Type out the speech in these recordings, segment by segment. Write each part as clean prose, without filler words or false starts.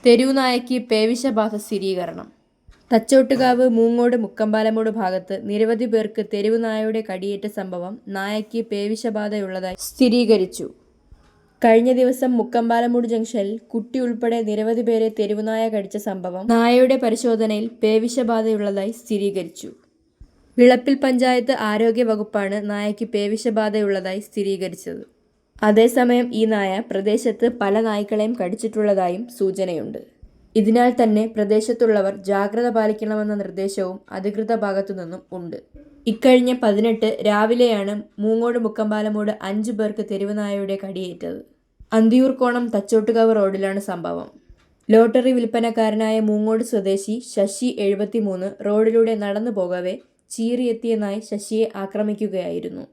തെരുവുനായയ്ക്ക് പേവിഷബാധ സ്ഥിരീകരണം. തച്ചോട്ടുകാവ് മൂങ്ങോട് മുക്കമ്പാലമൂട് ഭാഗത്ത് നിരവധി പേർക്ക് തെരുവുനായയുടെ കടിയേറ്റ സംഭവം നായയ്ക്ക് പേവിഷബാധയുള്ളതായി സ്ഥിരീകരിച്ചു. കഴിഞ്ഞ ദിവസം മുക്കമ്പാലമൂട് ജംഗ്ഷനിൽ കുട്ടി ഉൾപ്പെടെ നിരവധി പേരെ തെരുവുനായ കടിച്ച സംഭവം നായയുടെ പരിശോധനയിൽ പേവിഷബാധയുള്ളതായി സ്ഥിരീകരിച്ചു. വിളപ്പിൽ പഞ്ചായത്ത് ആരോഗ്യ വകുപ്പാണ് നായയ്ക്ക് പേവിഷബാധയുള്ളതായി സ്ഥിരീകരിച്ചത്. അതേസമയം ഈ നായ പ്രദേശത്ത് പല നായ്ക്കളെയും കടിച്ചിട്ടുള്ളതായും സൂചനയുണ്ട്. ഇതിനാൽ തന്നെ പ്രദേശത്തുള്ളവർ ജാഗ്രത പാലിക്കണമെന്ന നിർദ്ദേശവും അധികൃത ഭാഗത്തുനിന്നും ഉണ്ട്. ഇക്കഴിഞ്ഞ 18 രാവിലെയാണ് മൂങ്ങോട് മുക്കമ്പാലമൂട് 5 പേർക്ക് തെരുവുനായയുടെ കടിയേറ്റത്. അന്തിയൂർക്കോണം തച്ചോട്ടുകാവ് റോഡിലാണ് സംഭവം. ലോട്ടറി വിൽപ്പനക്കാരനായ മൂങ്ങോട് സ്വദേശി ശശി 73 റോഡിലൂടെ നടന്നു പോകവെ ചീറിയെത്തിയ നായ് ശശിയെ ആക്രമിക്കുകയായിരുന്നു.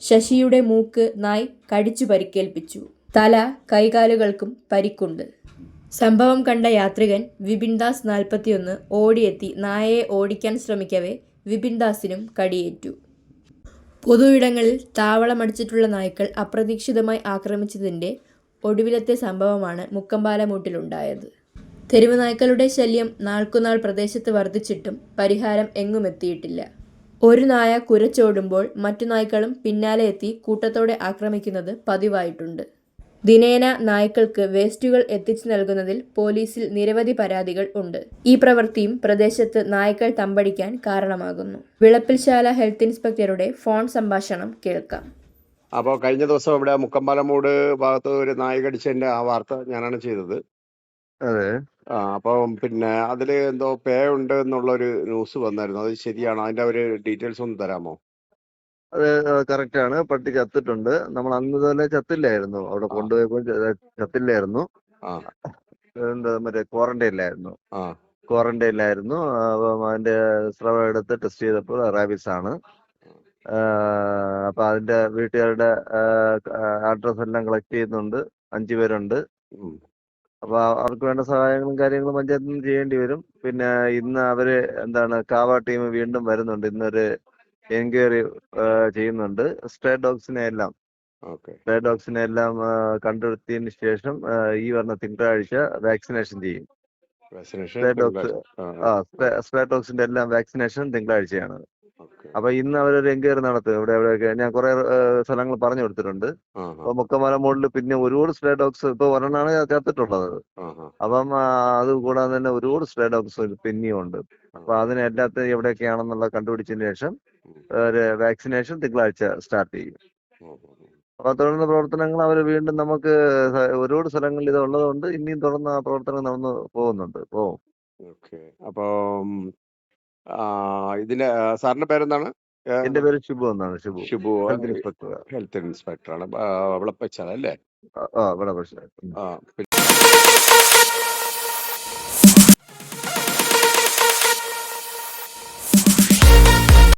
ശശിയുടെ മൂക്ക് നായ് കടിച്ചു പരിക്കേൽപ്പിച്ചു. തല, കൈകാലുകൾക്കും പരിക്കുണ്ട്. സംഭവം കണ്ട യാത്രികൻ വിപിൻദാസ് 41 ഓടിയെത്തി നായയെ ഓടിക്കാൻ ശ്രമിക്കവേ വിപിൻദാസിനും കടിയേറ്റു. പൊതു ഇടങ്ങളിൽ താവളമടിച്ചിട്ടുള്ള നായ്ക്കൾ അപ്രതീക്ഷിതമായി ആക്രമിച്ചതിൻ്റെ ഒടുവിലത്തെ സംഭവമാണ് മുക്കമ്പാലമൂട്ടിലുണ്ടായത്. തെരുവ് നായ്ക്കളുടെ ശല്യം നാൾക്കുനാൾ പ്രദേശത്ത് വർദ്ധിച്ചിട്ടും പരിഹാരം എങ്ങുമെത്തിയിട്ടില്ല. ഒരു നായ കുരച്ചോടുമ്പോൾ മറ്റു നായ്ക്കളും പിന്നാലെ എത്തി കൂട്ടത്തോടെ ആക്രമിക്കുന്നത് പതിവായിട്ടുണ്ട്. ദിനേന നായ്ക്കൾക്ക് വേസ്റ്റുകൾ എത്തിച്ചു നൽകുന്നതിൽ പോലീസിൽ നിരവധി പരാതികൾ ഉണ്ട്. ഈ പ്രവൃത്തിയും പ്രദേശത്ത് നായ്ക്കൾ തമ്പടിക്കാൻ കാരണമാകുന്നു. വിളപ്പിൽശാല ഹെൽത്ത് ഇൻസ്പെക്ടറുടെ ഫോൺ സംഭാഷണം കേൾക്കാം. അപ്പോൾ കഴിഞ്ഞ ദിവസം ഇവിടെ മുക്കമ്പാലമൂട് ഭാഗത്ത് ഒരു നായ കടിച്ചതിന്റെ ആ വാർത്ത ഞാനാണ് ചെയ്തത്. അതെ. അപ്പം പിന്നെ അതിൽ എന്തോ പേ ഉണ്ട് എന്നുള്ളൊരു ന്യൂസ് വന്നായിരുന്നു. അത് ശരിയാണോ? അതിന്റെ ഒരു ഡീറ്റെയിൽസ് ഒന്ന് തരാമോ? അത് കറക്റ്റ് ആണ്. പട്ടി ചത്തിട്ടുണ്ട്. നമ്മൾ അന്ന് തന്നെ ചത്തില്ലായിരുന്നു. അവിടെ കൊണ്ടുപോയപ്പോൾ ചത്തില്ലായിരുന്നു. എന്താ മറ്റേ ക്വാറന്റൈനിലായിരുന്നു. ക്വാറന്റൈനിലായിരുന്നു. അപ്പം അതിന്റെ സ്രവം എടുത്ത് ടെസ്റ്റ് ചെയ്തപ്പോൾ റാബീസ് ആണ്. അപ്പൊ അതിന്റെ വീട്ടുകാരുടെ അഡ്രസ് എല്ലാം കളക്ട് ചെയ്യുന്നുണ്ട്. 5 പേരുണ്ട്. അപ്പൊ അവർക്ക് വേണ്ട സഹായങ്ങളും കാര്യങ്ങളും പഞ്ചായത്തിൽ നിന്ന് ചെയ്യേണ്ടി വരും. പിന്നെ ഇന്ന് അവര് കാവ ടീം വീണ്ടും വരുന്നുണ്ട്. ഇന്നൊരു എൻക്വയറി ചെയ്യുന്നുണ്ട്. സ്ട്രേ ഡോഗ്സിനെ എല്ലാം കണ്ടെത്തിയതിന് ശേഷം ഈ വരുന്ന തിങ്കളാഴ്ച വാക്സിനേഷൻ ചെയ്യും. സ്ട്രേ ഡോഗ്സിന്റെ എല്ലാം വാക്സിനേഷൻ തിങ്കളാഴ്ചയാണ്. അപ്പൊ ഇന്ന് അവരൊരു എൻക്വയറി നടത്തും. എവിടെയൊക്കെ ഞാൻ കുറെ സ്ഥലങ്ങൾ പറഞ്ഞു കൊടുത്തിട്ടുണ്ട്. അപ്പൊ മുക്കമ്പാലമൂടിൽ പിന്നെ ഒരുപാട് സ്ട്രേ ഡോഗ്സ് ഇപ്പൊ ഒരെണ്ണാണ് ചത്തിട്ടുള്ളത്. അപ്പം അത് കൂടാതെ തന്നെ ഒരുപാട് സ്ട്രേ ഡോഗ്സ് പിന്നെയും ഉണ്ട്. അപ്പൊ അതിന് എല്ലാത്തിനും എവിടെയൊക്കെയാണെന്നുള്ള കണ്ടുപിടിച്ചതിന് ശേഷം ഒരു വാക്സിനേഷൻ തിങ്കളാഴ്ച സ്റ്റാർട്ട് ചെയ്യും. അപ്പൊ തുടർന്ന് പ്രവർത്തനങ്ങൾ അവർ വീണ്ടും നമുക്ക് ഒരുപാട് സ്ഥലങ്ങളിൽ ഇത് ഉള്ളതുകൊണ്ട് ഇനിയും തുടർന്ന് ആ പ്രവർത്തനം നടന്നു പോകുന്നുണ്ട്. അപ്പൊ ഇതിന്റെ സാറിന്റെ പേരെന്താണ്? എന്റെ പേര് ഷിബു എന്നാണ്. ഷിബു ഹെൽത്ത് ഇൻസ്പെക്ടറാണ്. വിളപ്പച്ചാൽ അല്ലേ? വിളപ്പച്ചാൽ.